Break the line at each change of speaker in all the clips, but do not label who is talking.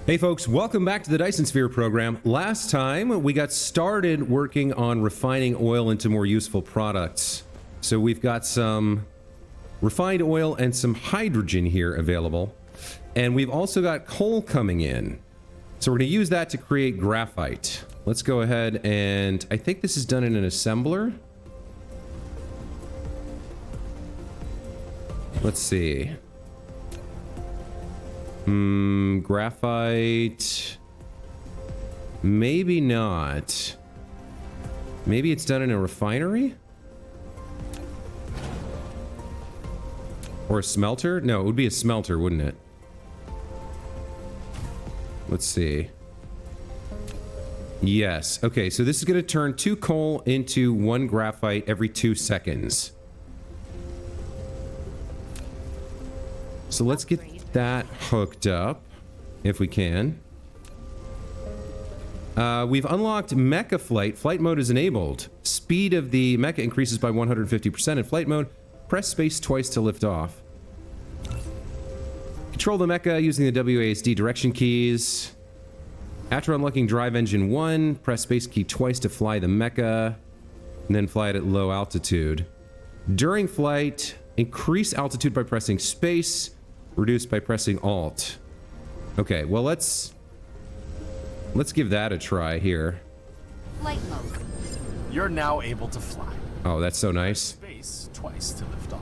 Hey folks, welcome back to the Dyson Sphere program. Last time we got started working on refining oil into more useful products. So we've got some refined oil and some hydrogen here available. And we've also got coal coming in. So we're going to use that to create graphite. Let's go ahead and I think this is done in an assembler. Let's see. Graphite. Maybe not. Maybe it's done in a refinery? Or a smelter? No, it would be a smelter, wouldn't it? Let's see. Yes. Okay, so this is going to turn 2 coal into 1 graphite every 2 seconds. So let's get that hooked up, if we can. We've unlocked mecha flight. Flight mode is enabled. Speed of the mecha increases by 150% in flight mode. Press space twice to lift off. Control the mecha using the WASD direction keys. After unlocking drive engine 1, press space key twice to fly the mecha, and then fly it at low altitude. During flight, increase altitude by pressing space. Reduced by pressing Alt. Okay, well let's give that a try here.
Flight mode.
You're now able to fly.
Oh, that's so nice.
Space twice to lift off,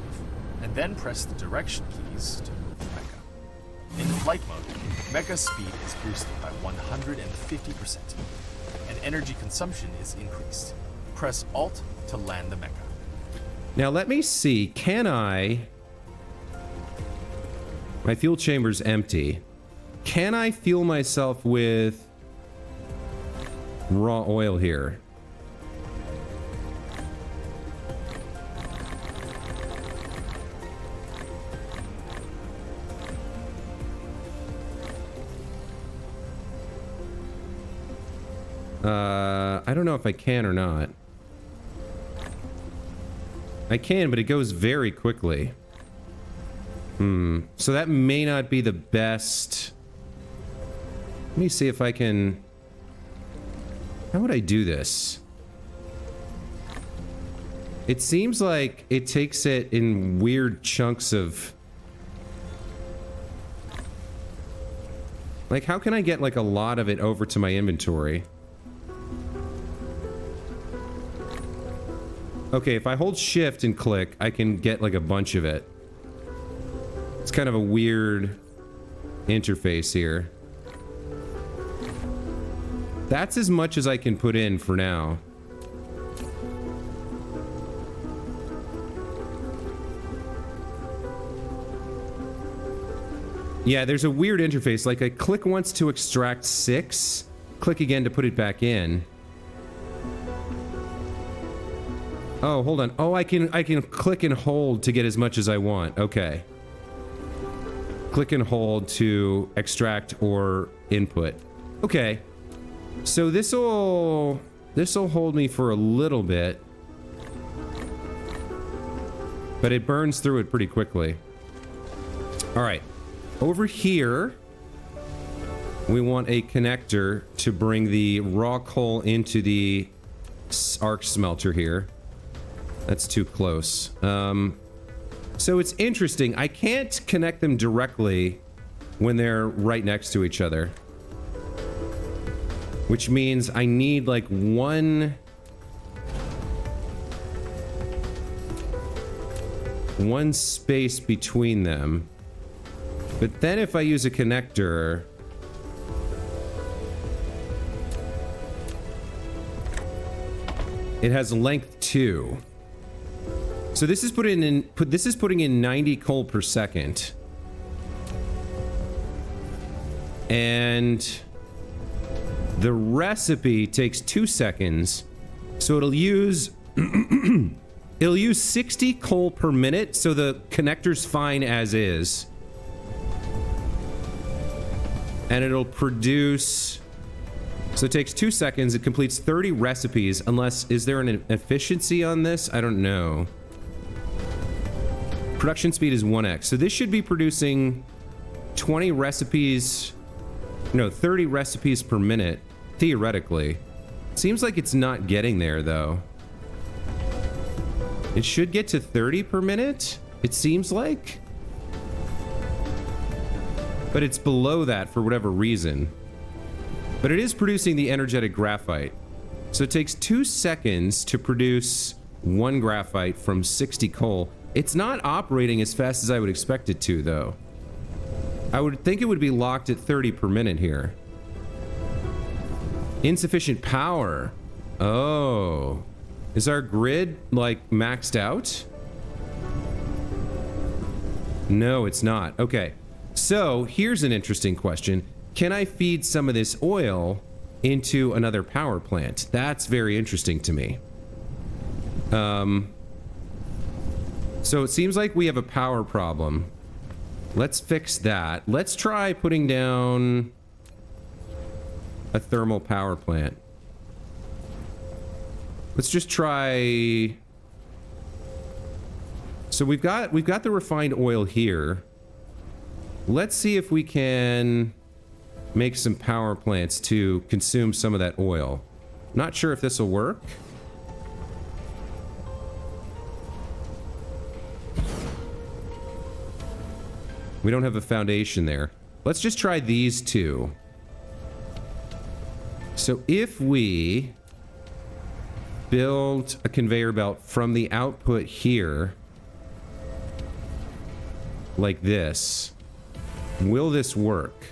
and then press the direction keys to move the mecha. In flight mode, mecha speed is boosted by 150%, and energy consumption is increased. Press Alt to land the mecha.
Now let me see, can I... My fuel chamber's empty. Can I fuel myself with raw oil here? I don't know if I can or not. I can, but it goes very quickly. So that may not be the best. Let me see if I can... How would I do this? It seems like it takes it in weird chunks of... Like, how can I get, like, a lot of it over to my inventory? Okay, if I hold shift and click, I can get, like, a bunch of it. It's kind of a weird interface here. That's as much as I can put in for now. Yeah, there's a weird interface. Like, I click once to extract 6, click again to put it back in. Oh, hold on. Oh, I can click and hold to get as much as I want. Okay. Click and hold to extract or input. Okay. So this'll hold me for a little bit. But it burns through it pretty quickly. All right. Over here, we want a connector to bring the raw coal into the arc smelter here. That's too close. So it's interesting. I can't connect them directly when they're right next to each other. Which means I need like one space between them. But then if I use a connector... It has length 2. So this is putting in 90 coal per second. And the recipe takes 2 seconds. So it'll use it'll use 60 coal per minute, so the connector's fine as is. And it'll produce... So it takes 2 seconds, it completes 30 recipes, unless... Is there an efficiency on this? I don't know. Production speed is 1x. So this should be producing 20 recipes No, 30 recipes per minute, theoretically. Seems like it's not getting there, though. It should get to 30 per minute, it seems like. But it's below that for whatever reason. But it is producing the energetic graphite. So it takes 2 seconds to produce 1 graphite from 60 coal. It's not operating as fast as I would expect it to, though. I would think it would be locked at 30 per minute here. Insufficient power. Oh. Is our grid, like, maxed out? No, it's not. Okay. So, here's an interesting question. Can I feed some of this oil into another power plant? That's very interesting to me. So it seems like we have a power problem. Let's fix that. Let's try putting down a thermal power plant. Let's just try. So we've got the refined oil here. Let's see if we can make some power plants to consume some of that oil. Not sure if this will work. We don't have a foundation there. Let's just try these two. So if we build a conveyor belt from the output here, like this, will this work?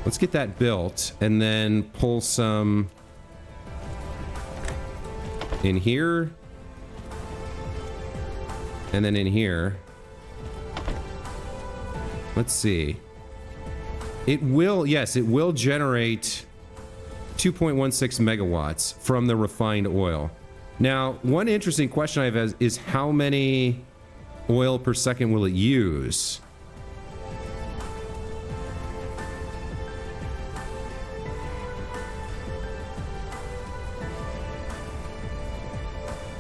Let's get that built and then pull some in here and then in here. Let's see. It will, yes, it will generate 2.16 megawatts from the refined oil. Now, one interesting question I have is how many oil per second will it use?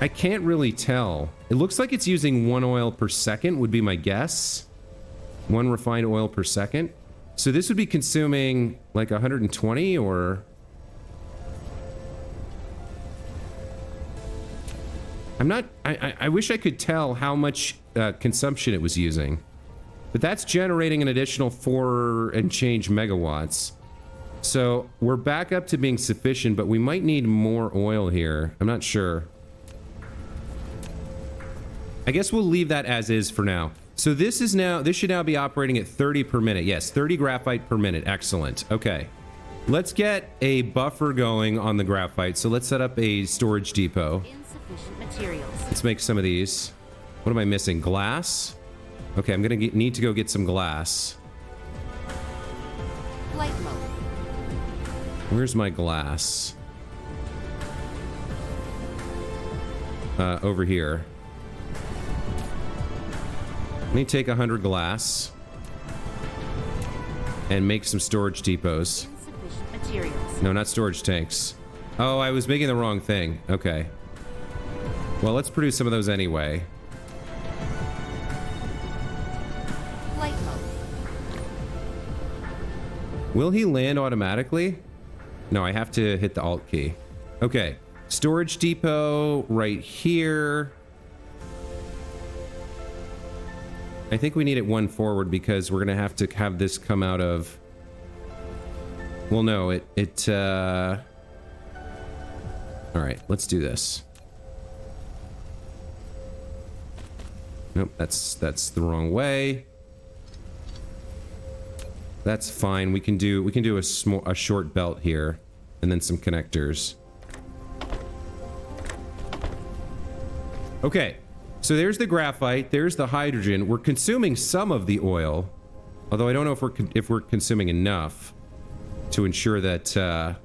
I can't really tell. It looks like it's using 1 oil per second would be my guess. 1 refined oil per second. So this would be consuming like 120 or... I'm not... I wish I could tell how much consumption it was using. But that's generating an additional 4 and change megawatts. So we're back up to being sufficient, but we might need more oil here. I'm not sure. I guess we'll leave that as is for now. So this should now be operating at 30 per minute. Yes, 30 graphite per minute. Excellent. Okay. Let's get a buffer going on the graphite. So let's set up a storage depot.
Insufficient materials.
Let's make some of these. What am I missing? Glass? Okay, I'm going to need to go get some glass.
Light mode.
Where's my glass? Over here. Let me take 100 glass and make some storage depots.
Insufficient materials.
No, not storage tanks. Oh, I was making the wrong thing. Okay. Well, let's produce some of those anyway.
Light mode.
Will he land automatically? No, I have to hit the Alt key. Okay. Storage depot right here. I think we need it 1 forward because we're going to have this come out of... Well, no, all right, let's do this. Nope, that's the wrong way. That's fine. We can do a short belt here and then some connectors. Okay. So there's the graphite, there's the hydrogen. We're consuming some of the oil, although I don't know if we're consuming enough to ensure that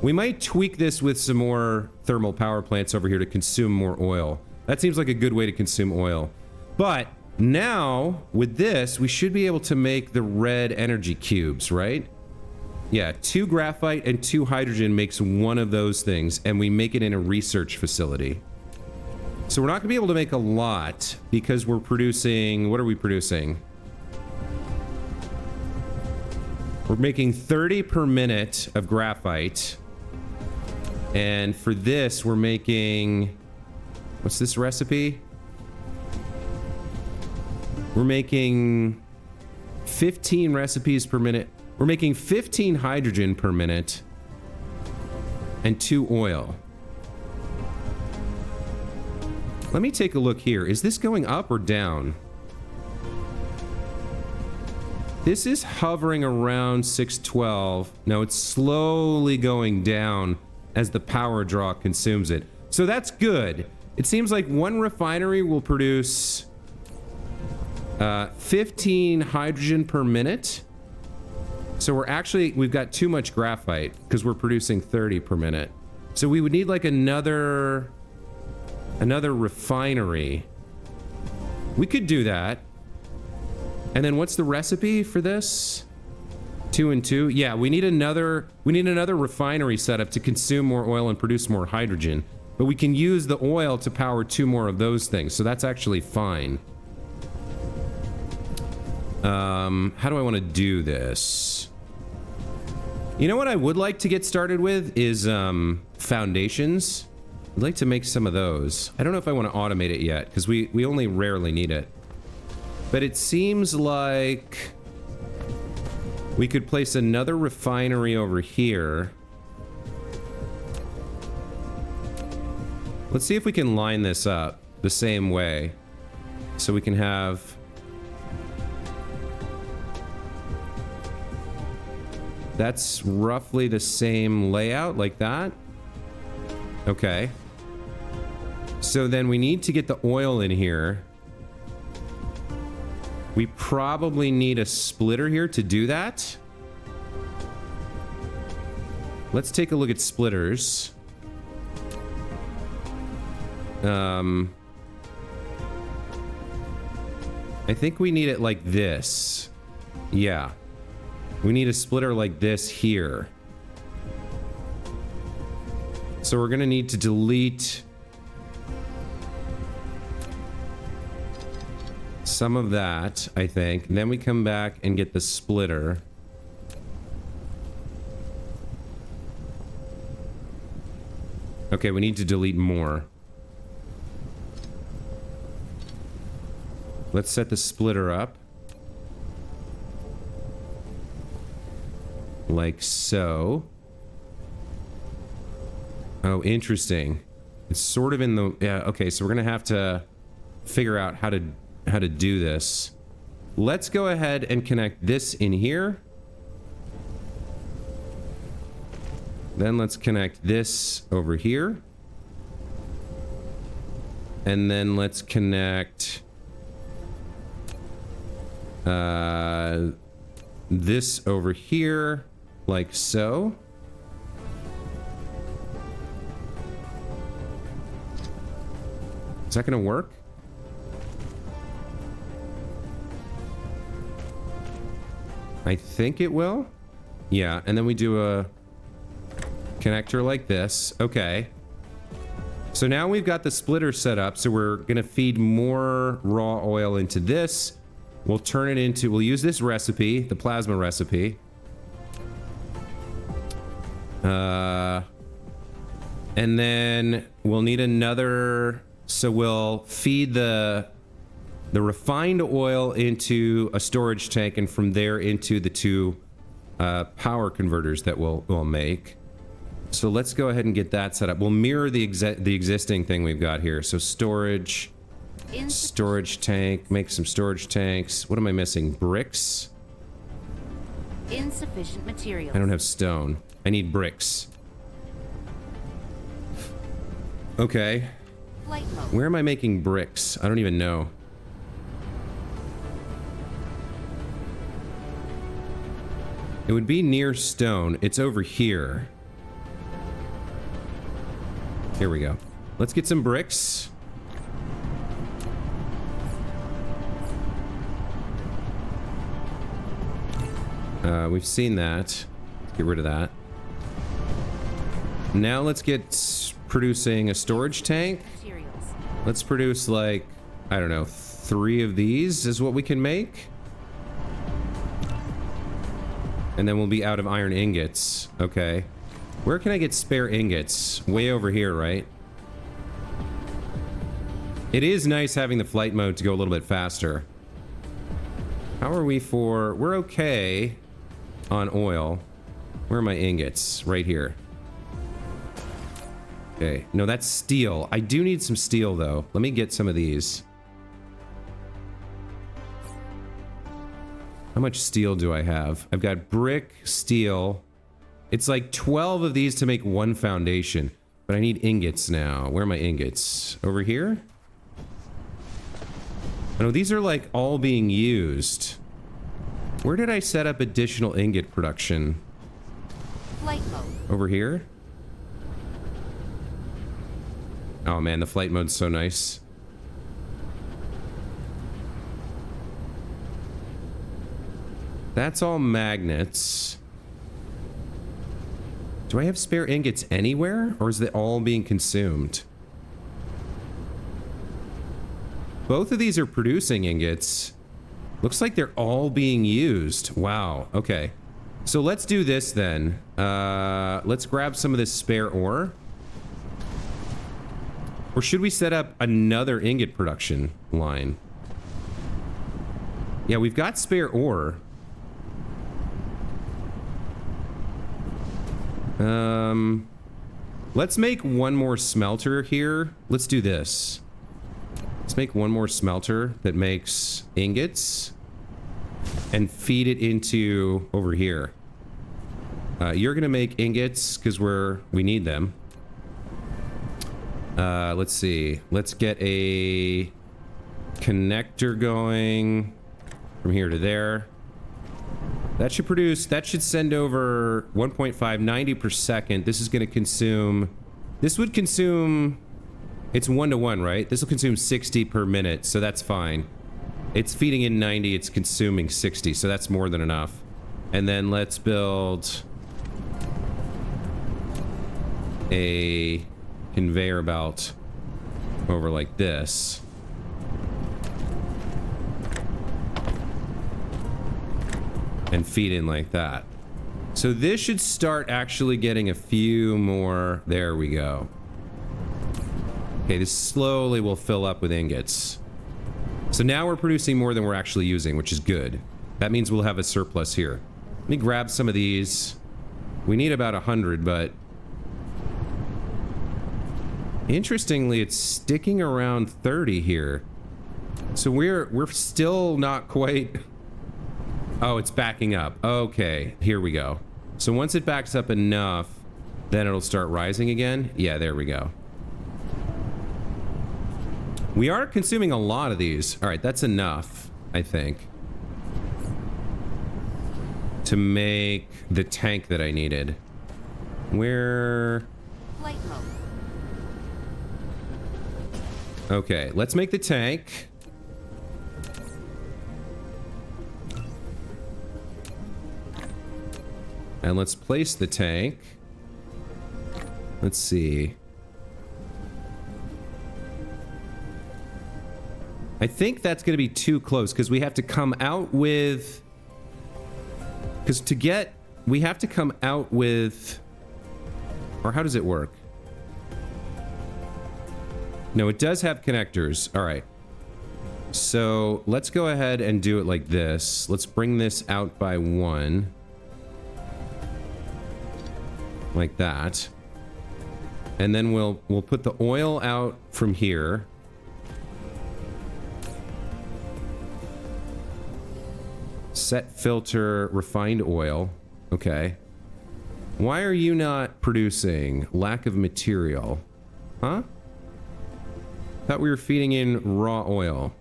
we might tweak this with some more thermal power plants over here to consume more oil. That seems like a good way to consume oil. But now with this, we should be able to make the red energy cubes, right? Yeah, 2 graphite and 2 hydrogen makes 1 of those things, and we make it in a research facility. So we're not going to be able to make a lot because we're producing... What are we producing? We're making 30 per minute of graphite. And for this, we're making... What's this recipe? We're making 15 recipes per minute. We're making 15 hydrogen per minute. And 2 oil. Let me take a look here. Is this going up or down? This is hovering around 612. No, it's slowly going down as the power draw consumes it. So that's good. It seems like one refinery will produce 15 hydrogen per minute. So we've got too much graphite because we're producing 30 per minute. So we would need like another refinery. We could do that. And then what's the recipe for this? 2 and 2. Yeah, we need another refinery setup to consume more oil and produce more hydrogen. But we can use the oil to power 2 more of those things. So that's actually fine. How do I want to do this? You know what I would like to get started with is foundations. I'd like to make some of those. I don't know if I want to automate it yet because we only rarely need it. But it seems like we could place another refinery over here. Let's see if we can line this up the same way. So we can have... That's roughly the same layout, like that. Okay. So then we need to get the oil in here. We probably need a splitter here to do that. Let's take a look at splitters. I think we need it like this. Yeah. We need a splitter like this here. So we're gonna need to delete some of that, I think. And then we come back and get the splitter. Okay, we need to delete more. Let's set the splitter up. Like so. Oh, interesting. It's sort of in the... Yeah, okay, so we're gonna have to figure out how to do this. Let's go ahead and connect this in here. Then let's connect this over here. And then let's connect this over here, like so. Is that gonna work? I think it will. Yeah, and then we do a connector like this. Okay. So now we've got the splitter set up, so we're gonna feed more raw oil into this. We'll turn it into, we'll use this recipe, the plasma recipe. And then we'll need another, so we'll feed the refined oil into a storage tank, and from there into the 2 power converters that we'll make. So let's go ahead and get that set up. We'll mirror the existing thing we've got here. So storage tank, make some storage tanks. What am I missing? Bricks?
Insufficient materials.
I don't have stone. I need bricks. Okay.
Flight mode.
Where am I making bricks? I don't even know. It would be near stone. It's over here. Here we go. Let's get some bricks. We've seen that. Get rid of that. Now let's get producing a storage tank.
Materials.
Let's produce like, I don't know, 3 of these is what we can make. And then we'll be out of iron ingots. Okay. Where can I get spare ingots? Way over here, right? It is nice having the flight mode to go a little bit faster. How are we for... We're okay on oil. Where are my ingots? Right here. Okay. No, that's steel. I do need some steel, though. Let me get some of these. How much steel do I have? I've got brick, steel. It's like 12 of these to make one foundation. But I need ingots now. Where are my ingots? Over here? Oh, no, these are like all being used. Where did I set up additional ingot production?
Flight mode.
Over here? Oh man, the flight mode's so nice. That's all magnets. Do I have spare ingots anywhere? Or is it all being consumed? Both of these are producing ingots. Looks like they're all being used. Wow, okay. So let's do this then. Let's grab some of this spare ore. Or should we set up another ingot production line? Yeah, we've got spare ore. Let's make one more smelter here. Let's do this. Let's make one more smelter that makes ingots and feed it into over here. You're gonna make ingots because we need them. Let's see. Let's get a connector going from here to there. That should produce, that should send over 1.5, 90 per second. This is going to consume, this would consume, it's 1-to-1, right? This will consume 60 per minute, so that's fine. It's feeding in 90, it's consuming 60, so that's more than enough. And then let's build a conveyor belt over like this. And feed in like that. So this should start actually getting a few more. There we go. Okay, this slowly will fill up with ingots. So now we're producing more than we're actually using, which is good. That means we'll have a surplus here. Let me grab some of these. We need about 100, but interestingly, it's sticking around 30 here. So we're still not quite. Oh, it's backing up. Okay, here we go. So once it backs up enough, then it'll start rising again. Yeah, there we go. We are consuming a lot of these. All right, that's enough, I think, to make the tank that I needed. Where?
Flight mode.
Okay, let's make the tank. And let's place the tank. Let's see. I think that's going to be too close because we have to come out with... Because to get... We have to come out with... Or how does it work? No, it does have connectors. All right. So let's go ahead and do it like this. Let's bring this out by 1. Like that. And then we'll put the oil out from here. Set filter refined oil. Okay. Why are you not producing? Lack of material. Huh? Thought we were feeding in raw oil.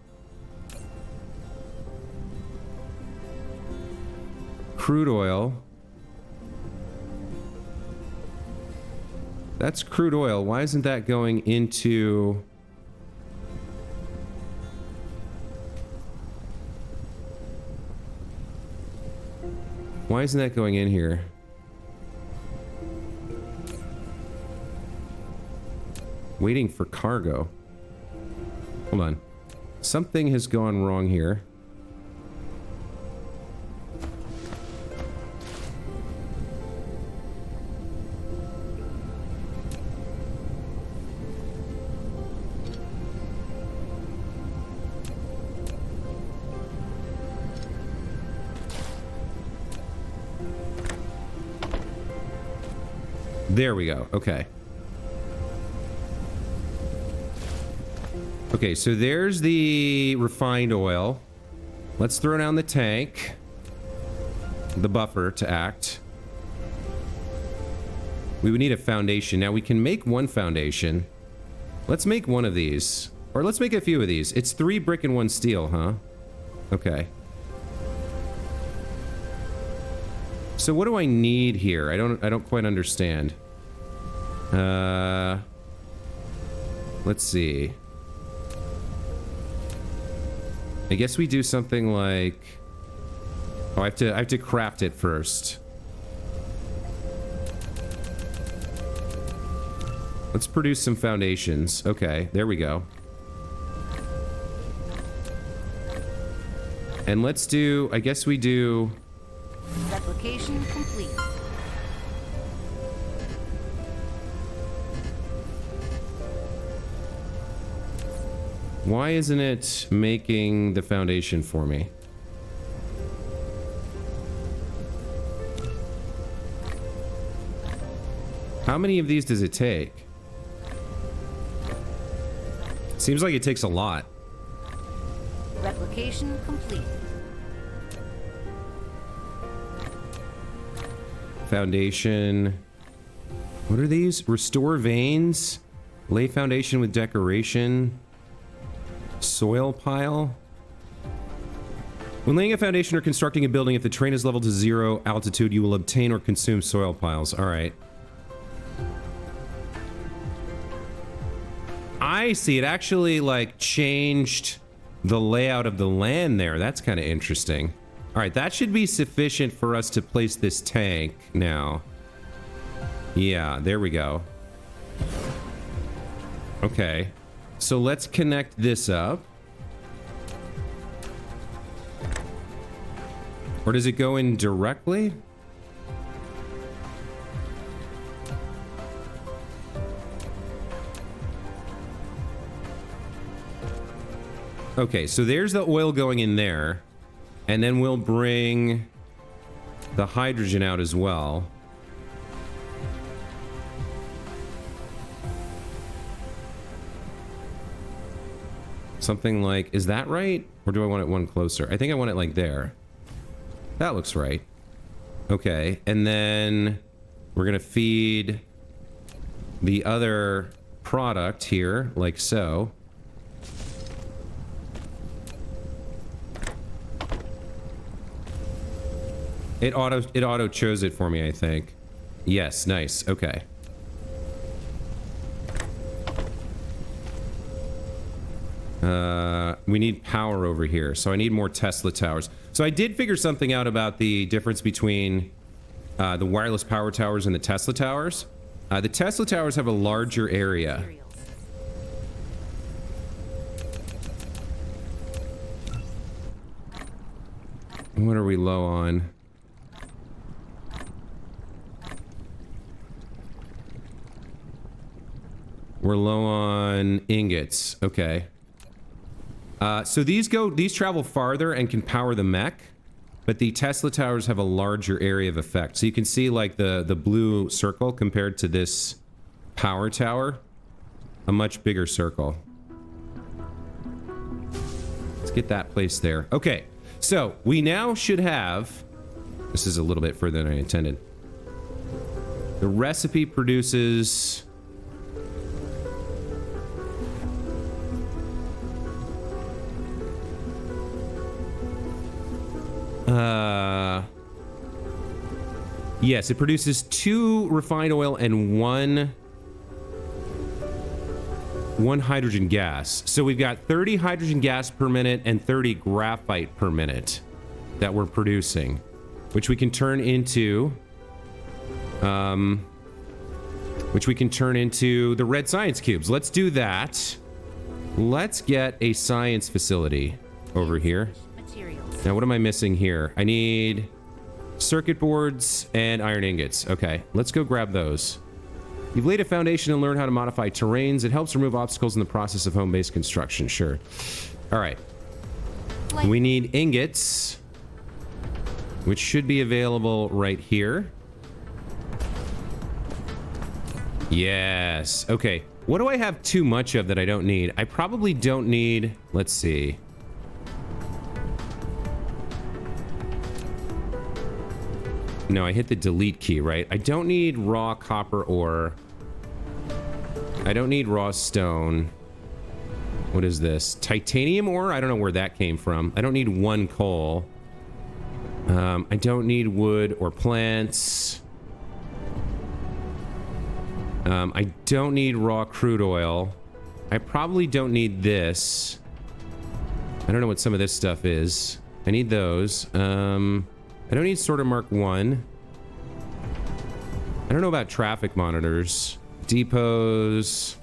Crude oil. That's crude oil. Why isn't that going into... Why isn't that going in here? Waiting for cargo. Hold on. Something has gone wrong here. There we go. Okay. Okay, so there's the refined oil. Let's throw down the tank. The buffer to act. We would need a foundation. Now we can make one foundation. Let's make one of these. Or let's make a few of these. It's 3 brick and 1 steel, huh? Okay. So what do I need here? I don't quite understand. Let's see. I guess we do something like... Oh, I have to craft it first. Let's produce some foundations. Okay, there we go. And let's do... I guess we do...
Replication complete.
Why isn't it making the foundation for me? How many of these does it take? Seems like it takes a lot.
Replication complete.
Foundation. What are these? Restore veins. Lay foundation with decoration. Soil pile. When laying a foundation or constructing a building, if the terrain is leveled to 0 altitude, you will obtain or consume soil piles. All right. I see. It actually, like, changed the layout of the land there. That's kind of interesting. All right, that should be sufficient for us to place this tank now. Yeah, there we go. Okay. So let's connect this up. Or does it go in directly? Okay, so there's the oil going in there. And then we'll bring the hydrogen out as well. Something like, is that right? Or do I want it one closer? I think I want it like there. That looks right. Okay, and then we're gonna feed the other product here, like so. It auto chose it for me, I think. Yes, nice. Okay. We need power over here, so I need more Tesla towers. So I did figure something out about the difference between the wireless power towers and the Tesla towers. The Tesla towers have a larger area. What are we low on? We're low on ingots. Okay. So these travel farther and can power the mech, but the Tesla towers have a larger area of effect. So you can see like the blue circle compared to this power tower, a much bigger circle. Let's get that placed there. Okay. So we now should have, this is a little bit further than I intended. The recipe produces yes, it produces 2 refined oil and one hydrogen gas. So we've got 30 hydrogen gas per minute and 30 graphite per minute that we're producing, which we can turn into the red science cubes. Let's do that. Let's get a science facility over here. Now, what am I missing here? I need circuit boards and iron ingots. Okay, let's go grab those. You've laid a foundation and learned how to modify terrains. It helps remove obstacles in the process of home-based construction. Sure. All right. We need ingots, which should be available right here. Yes. Okay. What do I have too much of that I don't need? I probably don't need... Let's see. No, I hit the delete key, right? I don't need raw copper ore. I don't need raw stone. What is this? Titanium ore? I don't know where that came from. I don't need one coal. I don't need wood or plants. I don't need raw crude oil. I probably don't need this. I don't know what some of this stuff is. I need those. I don't need sorter mark 1. I don't know about traffic monitors. Depots.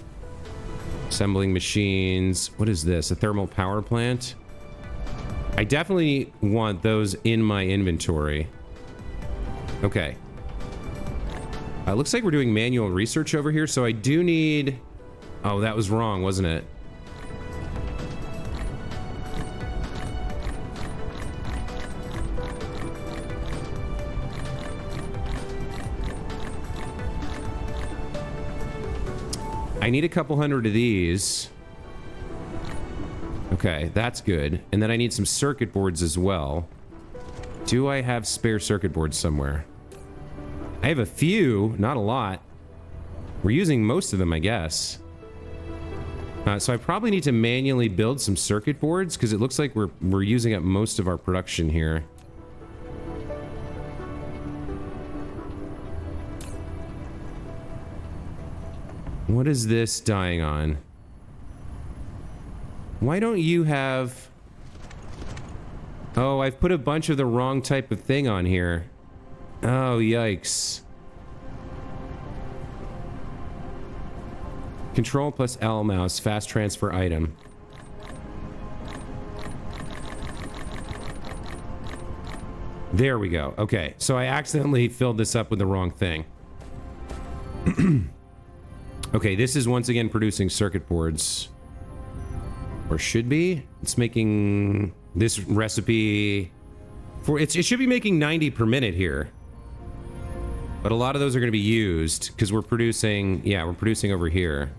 Assembling machines. What is this? A thermal power plant? I definitely want those in my inventory. Okay. Looks like we're doing manual research over here, so I do need... Oh, that was wrong, wasn't it? I need a couple hundred of these. Okay, that's good. And then I need some circuit boards as well. Do I have spare circuit boards somewhere? I have a few, not a lot. We're using most of them, I guess. So I probably need to manually build some circuit boards because it looks like we're using up most of our production here. What is this dying on? Why don't you have... Oh, I've put a bunch of the wrong type of thing on here. Oh, yikes. Control plus L mouse, fast transfer item. There we go. Okay, so I accidentally filled this up with the wrong thing. Okay, this is once again producing circuit boards. Or should be. It's making this recipe for it should be making 90 per minute here. But a lot of those are going to be used because we're producing, yeah, we're producing over here.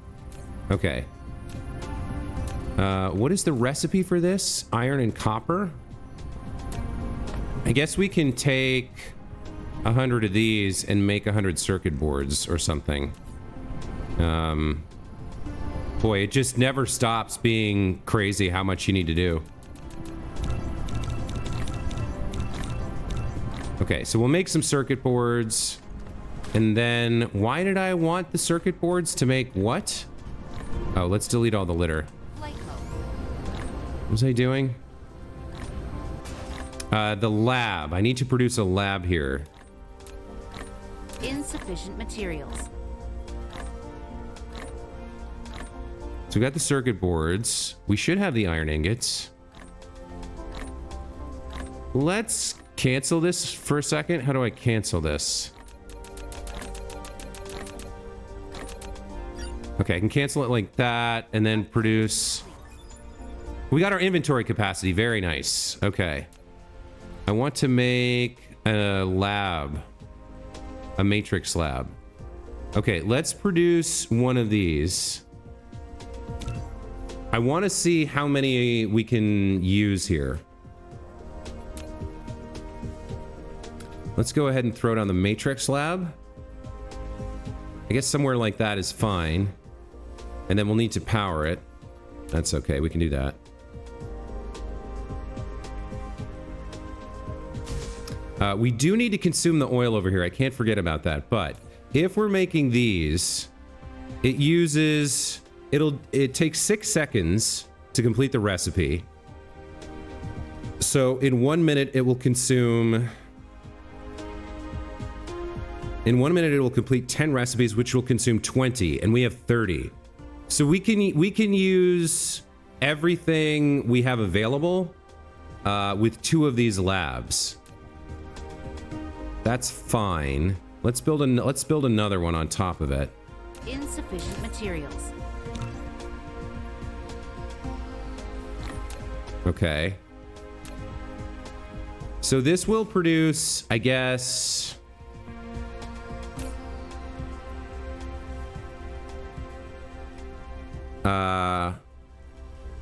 Okay. What is the recipe for this? Iron and copper? I guess we can take 100 of these and make 100 circuit boards or something. Boy, it just never stops being crazy how much you need to do. Okay, so we'll make some circuit boards. And then, why did I want the circuit boards to make what? Oh, let's delete all the litter.
Flight mode.
What was I doing? The lab. I need to produce a lab here.
Insufficient materials.
So we got the circuit boards. We should have the iron ingots. Let's cancel this for a second. How do I cancel this? Okay, I can cancel it like that and then produce. We got our inventory capacity. Very nice. Okay. I want to make a lab. A matrix lab. Okay, let's produce one of these. I want to see how many we can use here. Let's go ahead and throw down the matrix lab. I guess somewhere like that is fine. And then we'll need to power it. That's okay, we can do that. We do need to consume the oil over here. I can't forget about that. But if we're making these, it uses... It takes 6 seconds to complete the recipe. So in 1 minute, it will consume... In 1 minute, it will complete 10 recipes, which will consume 20, and we have 30. So we can use everything we have available with 2 of these labs. That's fine. Let's build another one on top of it.
Insufficient materials.
Okay. So this will produce, I guess...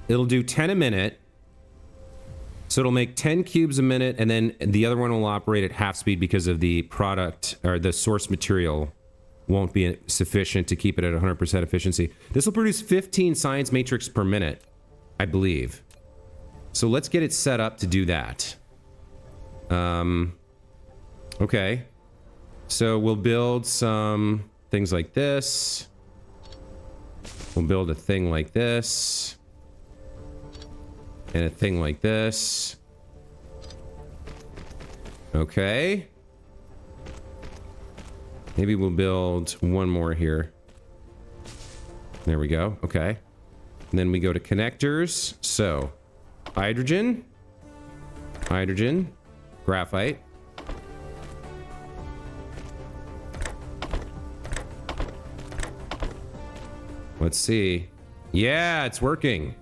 It'll do 10 a minute. So it'll make 10 cubes a minute, and then the other one will operate at half speed because of the product, or the source material won't be sufficient to keep it at 100% efficiency. This will produce 15 science matrix per minute, I believe. So let's get it set up to do that. Okay. So we'll build some things like this. We'll build a thing like this. And a thing like this. Okay. Maybe we'll build one more here. There we go. Okay. And then we go to connectors. So, hydrogen. Hydrogen. Graphite. Let's see. Yeah, it's working.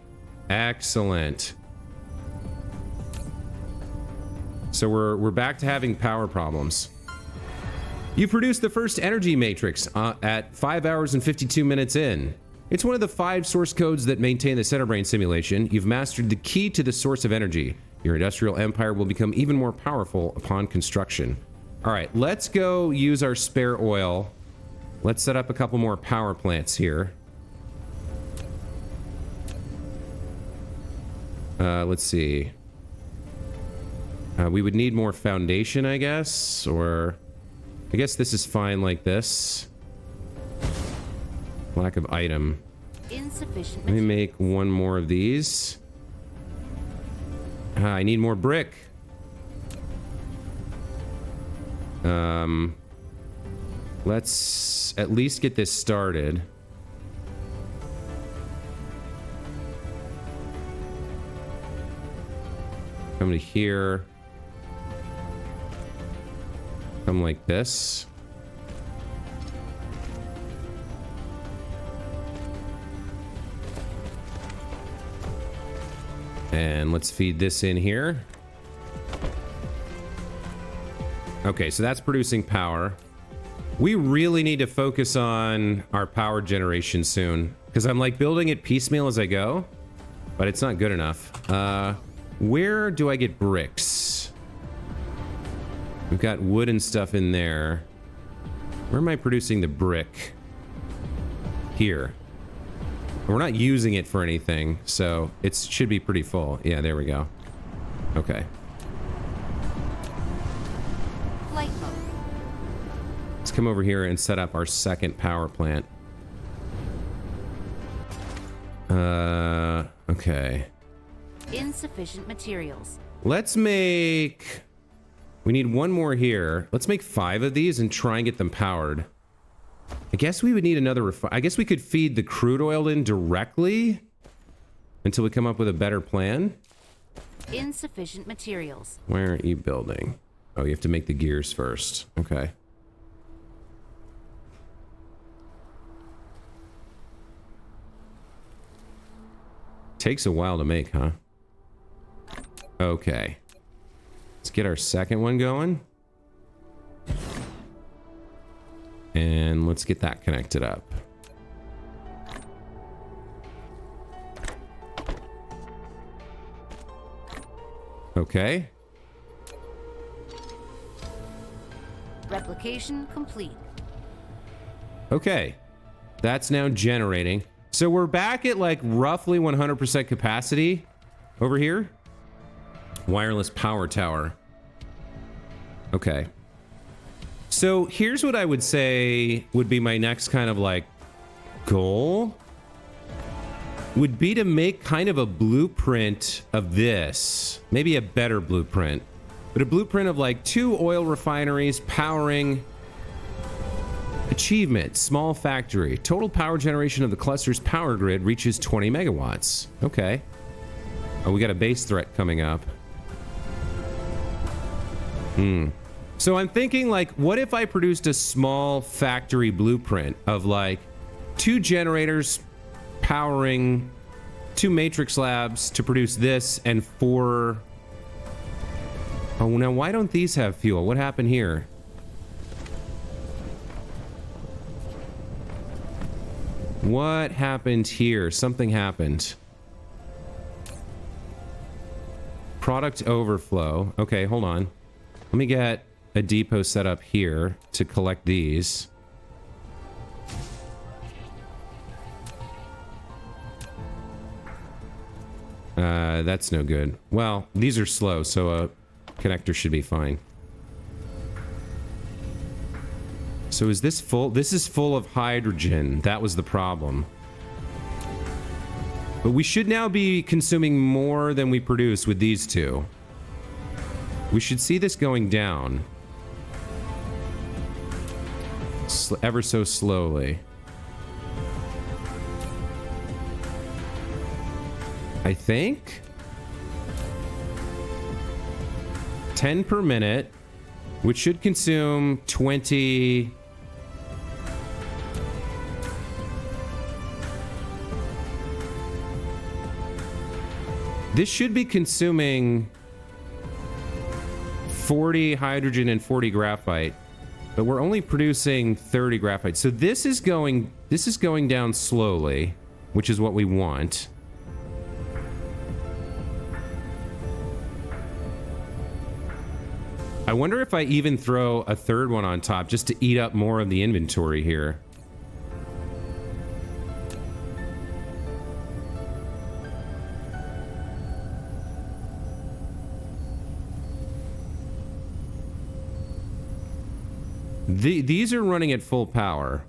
Excellent. So we're back to having power problems. You produced the first energy matrix at 5 hours and 52 minutes in. It's one of the 5 source codes that maintain the center brain simulation. You've mastered the key to the source of energy. Your industrial empire will become even more powerful upon construction. All right, let's go use our spare oil. Let's set up a couple more power plants here. Let's see. We would need more foundation, I guess, or I guess this is fine like this. Lack of item.
Insufficient.
Let me make one more of these. I need more brick. Let's at least get this started. Come to here. Come like this. And let's feed this in here. Okay, so that's producing power. We really need to focus on our power generation soon, because I'm like building it piecemeal as I go, but it's not good enough. Where do I get bricks? We've got wood and stuff in there. Where am I producing the brick? Here. We're not using it for anything, so it should be pretty full. Yeah, there we go. Okay.
Flight mode.
Let's come over here and set up our second power plant. Okay.
Insufficient materials.
Let's make... We need one more here. Let's make 5 of these and try and get them powered. I guess we would need another I guess we could feed the crude oil in directly until we come up with a better plan.
Insufficient materials.
Why aren't you building? Oh, you have to make the gears first. Okay. Takes a while to make, huh? Okay. Let's get our second one going. And let's get that connected up. Okay.
Replication complete.
Okay. That's now generating. So we're back at like roughly 100% capacity over here. Wireless power tower. Okay. So here's what I would say would be my next kind of like goal. Would be to make kind of a blueprint of this. Maybe a better blueprint. But a blueprint of like 2 oil refineries powering... Achievement, small factory. Total power generation of the cluster's power grid reaches 20 megawatts. Okay. Oh, we got a base threat coming up. So I'm thinking like, what if I produced a small factory blueprint of like 2 generators powering 2 matrix labs to produce this and 4... Oh, now why don't these have fuel? What happened here? What happened here? Something happened. Product overflow. Okay, hold on. Let me get a depot set up here to collect these. That's no good. Well, these are slow, so a connector should be fine. So is this full? This is full of hydrogen. That was the problem. But we should now be consuming more than we produce with these two. We should see this going down. Ever so slowly. I think 10 per minute, which should consume 20. This should be consuming 40 hydrogen and 40 graphite, but we're only producing 30 graphite. So this is going down slowly, which is what we want. I wonder if I even throw a third one on top just to eat up more of the inventory here. These are running at full power.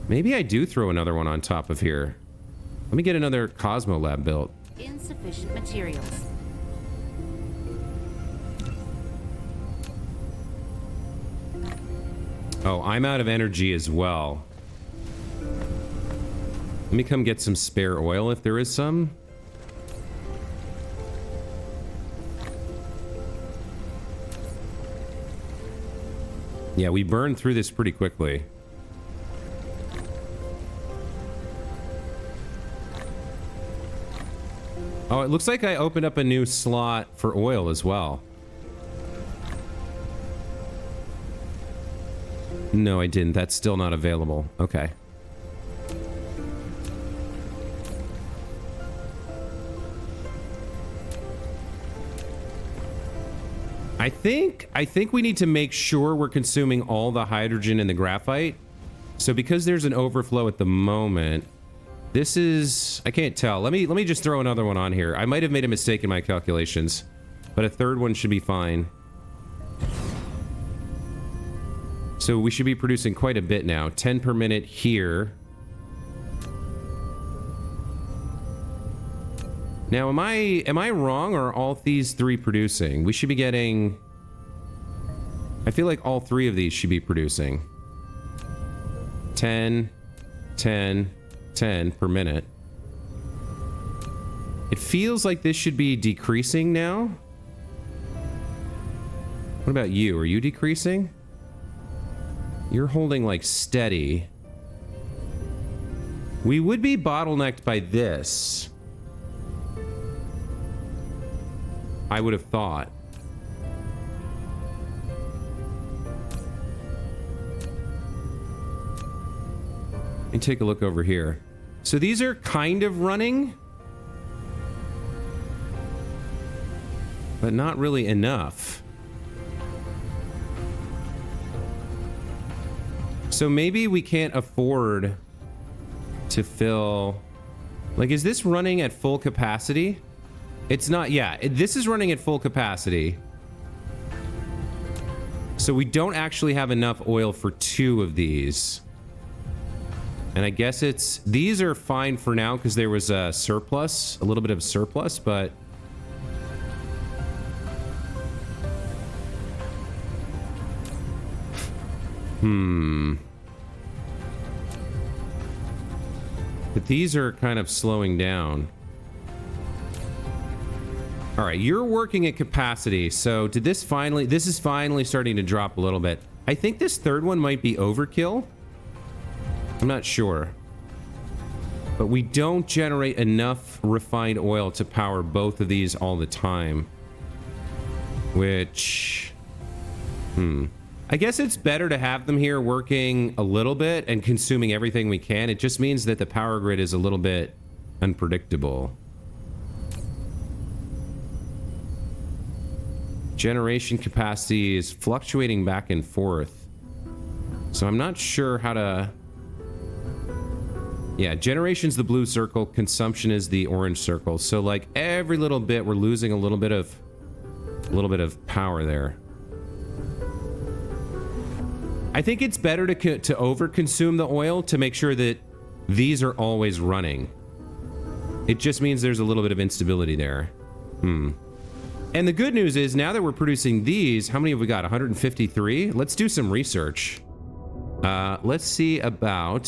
Maybe I do throw another one on top of here. Let me get another Cosmo Lab built.
Insufficient materials.
Oh, I'm out of energy as well. Let me come get some spare oil if there is some. Yeah, we burned through this pretty quickly. Oh, it looks like I opened up a new slot for oil as well. No, I didn't. That's still not available. Okay. I think we need to make sure we're consuming all the hydrogen and the graphite. So because there's an overflow at the moment, this is, I can't tell. Let me just throw another one on here. I might have made a mistake in my calculations, but a third one should be fine. So we should be producing quite a bit now. 10 per minute here. Now, am I wrong, or are all these three producing? We should be getting... I feel like all three of these should be producing. 10, 10, 10 per minute. It feels like this should be decreasing now. What about you? Are you decreasing? You're holding like steady. We would be bottlenecked by this, I would have thought. Let me take a look over here. So these are kind of running, but not really enough. So maybe we can't afford to fill... Like, is this running at full capacity? It's not, yeah, this is running at full capacity. So we don't actually have enough oil for 2 of these. And I guess it's... These are fine for now because there was a surplus, a little bit of surplus, but... But these are kind of slowing down. All right, you're working at capacity. So did this finally... This is finally starting to drop a little bit. I think this third one might be overkill. I'm not sure. But we don't generate enough refined oil to power both of these all the time. Which... I guess it's better to have them here working a little bit and consuming everything we can. It just means that the power grid is a little bit unpredictable. Generation capacity is fluctuating back and forth. So I'm not sure how to... Yeah, generation's the blue circle, consumption is the orange circle. So like every little bit we're losing a little bit of power there. I think it's better to over-consume the oil to make sure that these are always running. It just means there's a little bit of instability there. And the good news is, now that we're producing these, how many have we got? 153? Let's do some research. Let's see about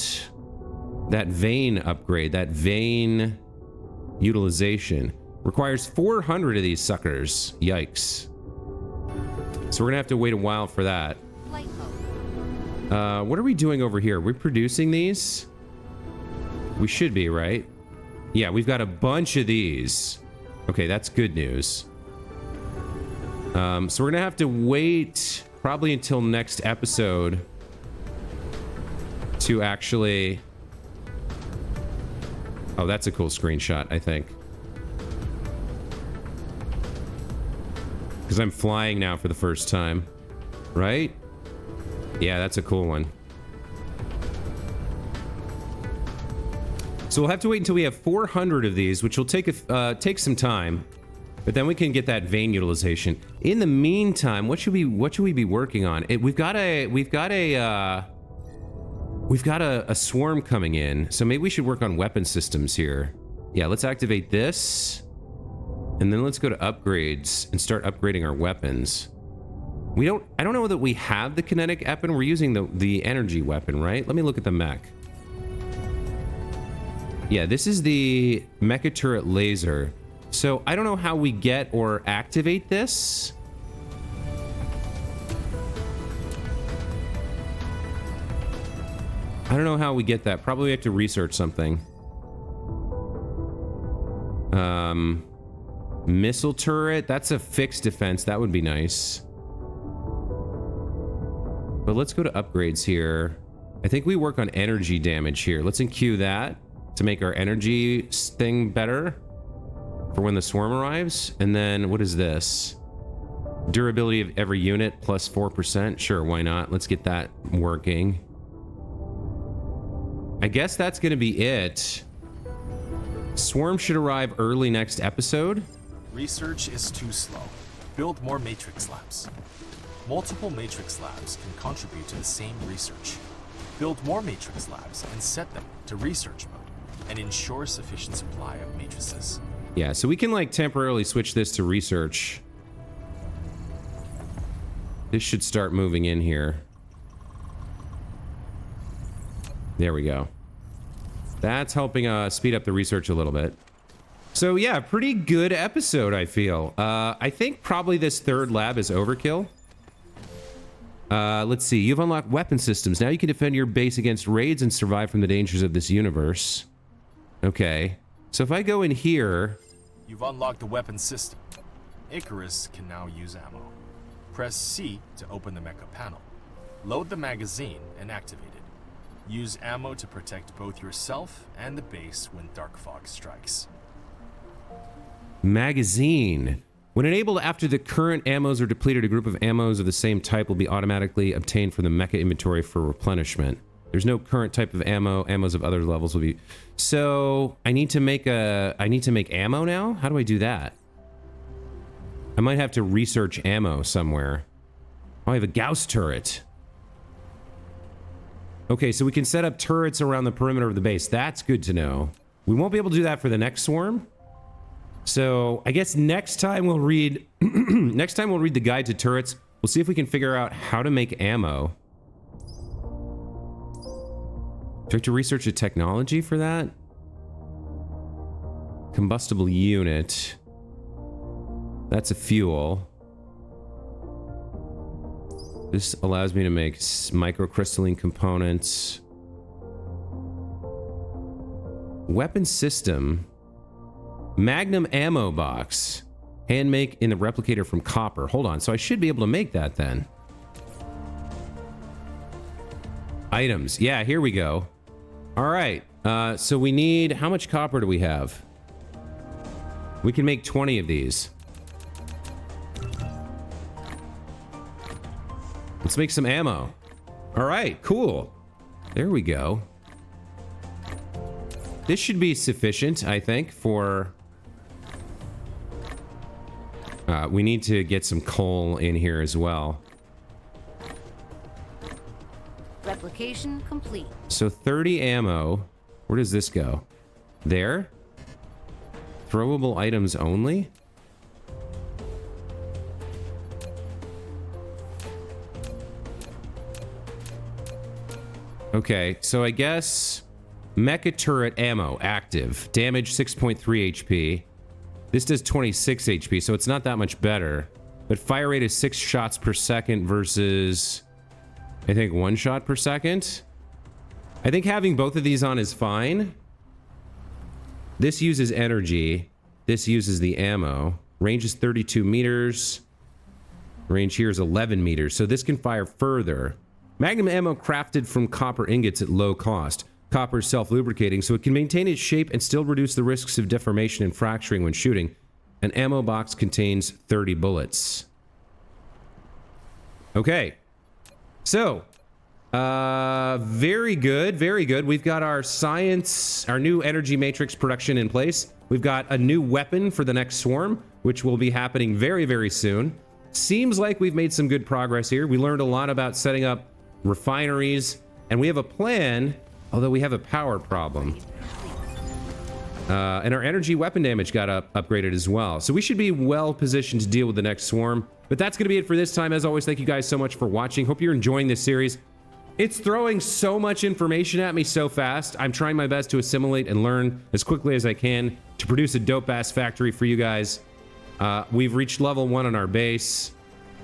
that vein upgrade, that vein utilization. Requires 400 of these suckers. Yikes. So we're gonna have to wait a while for that.
Flight mode.
What are we doing over here? We're producing these? We should be, right? Yeah, we've got a bunch of these. Okay, that's good news. So we're gonna have to wait probably until next episode to actually... Oh, that's a cool screenshot, I think. Because I'm flying now for the first time, right? Yeah, that's a cool one. So we'll have to wait until we have 400 of these, which will take take some time, but then we can get that vein utilization. In the meantime, what should we be working on? We've got a swarm coming in, so maybe we should work on weapon systems here. Yeah, let's activate this, and then let's go to upgrades and start upgrading our weapons. I don't know that we have the kinetic weapon. We're using the energy weapon, right? Let me look at the mech. Yeah, this is the mecha turret laser. So I don't know how we get or activate this. I don't know how we get that. Probably have to research something. Missile turret. That's a fixed defense. That would be nice. But let's go to upgrades here. I think we work on energy damage here. Let's enqueue that to make our energy thing better for when the swarm arrives. And then what is this? Durability of every unit plus 4%. Sure, why not? Let's get that working. I guess that's going to be it. Swarm should arrive early next episode.
Research is too slow. Build more matrix labs. Multiple matrix labs can contribute to the same research. Build more matrix labs and set them to research mode and ensure sufficient supply of matrices.
Yeah, so we can like temporarily switch this to research. This should start moving in here. There we go. That's helping speed up the research a little bit. So yeah, pretty good episode, I feel. I think probably this third lab is overkill. Let's see. You've unlocked weapon systems. Now you can defend your base against raids and survive from the dangers of this universe. Okay. So if I go in here...
You've unlocked the weapon system. Icarus can now use ammo. Press C to open the mecha panel. Load the magazine and activate it. Use ammo to protect both yourself and the base when dark fog strikes.
Magazine. When enabled after the current ammos are depleted, a group of ammos of the same type will be automatically obtained from the mecha inventory for replenishment. There's no current type of ammo. Ammos of other levels will be... So, I need to make ammo now? How do I do that? I might have to research ammo somewhere. Oh, I have a Gauss turret. Okay, so we can set up turrets around the perimeter of the base. That's good to know. We won't be able to do that for the next swarm. So I guess next time we'll read the guide to turrets. We'll see if we can figure out how to make ammo. Do I have to research a technology for that? Combustible unit. That's a fuel. This allows me to make microcrystalline components. Weapon system. Magnum ammo box. Hand make in the replicator from copper. Hold on, so I should be able to make that then. Items. Yeah, here we go. All right. So we need... How much copper do we have? We can make 20 of these. Let's make some ammo. All right, cool. There we go. This should be sufficient, I think, for... we need to get some coal in here as well.
Replication complete.
So 30 ammo. Where does this go? There? Throwable items only? Okay, so I guess mecha turret ammo active. Damage 6.3 HP. This does 26 HP, so it's not that much better. But fire rate is 6 shots per second versus, I think, 1 shot per second. I think having both of these on is fine. This uses energy. This uses the ammo. Range is 32 meters. Range here is 11 meters, so this can fire further. Magnum ammo crafted from copper ingots at low cost. Copper is self-lubricating, so it can maintain its shape and still reduce the risks of deformation and fracturing when shooting. An ammo box contains 30 bullets. Okay. So, very good, very good. We've got our science, our new energy matrix production in place. We've got a new weapon for the next swarm, which will be happening very, very soon. Seems like we've made some good progress here. We learned a lot about setting up refineries, and we have a plan, although we have a power problem. And our energy weapon damage got upgraded as well. So we should be well positioned to deal with the next swarm. But that's going to be it for this time. As always, thank you guys so much for watching. Hope you're enjoying this series. It's throwing so much information at me so fast. I'm trying my best to assimilate and learn as quickly as I can to produce a dope-ass factory for you guys. We've reached level 1 on our base,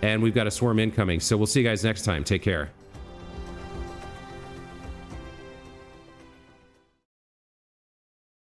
and we've got a swarm incoming. So we'll see you guys next time. Take care.